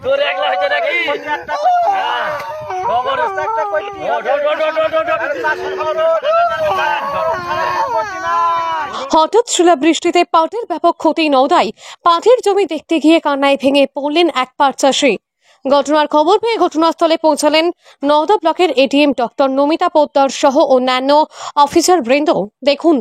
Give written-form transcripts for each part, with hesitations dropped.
তোর একলা হয়েছে নাকি? হঠাৎ শিলাবৃষ্টিতে পাটের ব্যাপক ক্ষতি নওদায়। পাটের জমি দেখতে গিয়ে কান্নায় ভেঙে পড়লেন এক পাট চাষী। ঘটনার খবর পেয়ে ঘটনাস্থলে পৌঁছালেন নওদা ব্লকের এডিএম ডক্টর নমিতা পোদ্দার সহ অন্যান্য অফিসার বৃন্দ। দেখুন।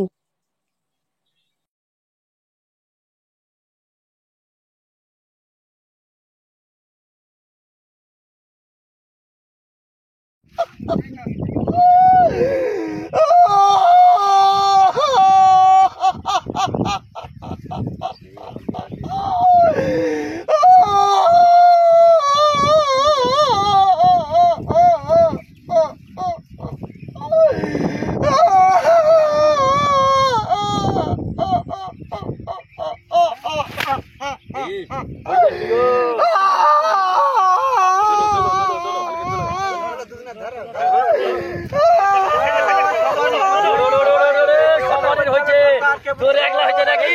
তোর একলা হয়েছে নাকি?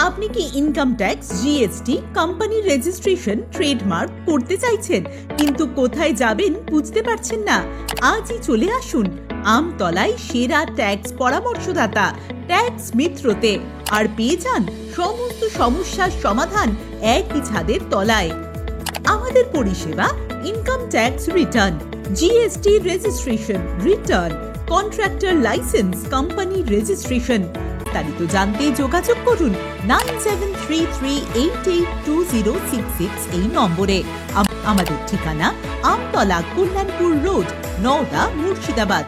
আপনি কি ইনকাম ট্যাক্স, জিএসটি, কোম্পানির রেজিস্ট্রেশন, ট্রেডমার্ক করতে চাইছেন কিন্তু কোথায় যাবেন বুঝতে পারছেন না? আজই চলে আসুন আমতলায় সেরা ট্যাক্স পরামর্শদাতা ট্যাক্স মিত্রতে আর পেয়ে যান সমস্ত সমস্যার সমাধান একই ছাদের তলায়। আমাদের পরিষেবা income tax return, GST registration, return, contractor licence, company registration. বিস্তারিত জানতে যোগাযোগ করুন 9733882066 এই নম্বরে। আমাদের ঠিকানা আমতলা, কল্যাণপুর রোড, নওদা, মুর্শিদাবাদ।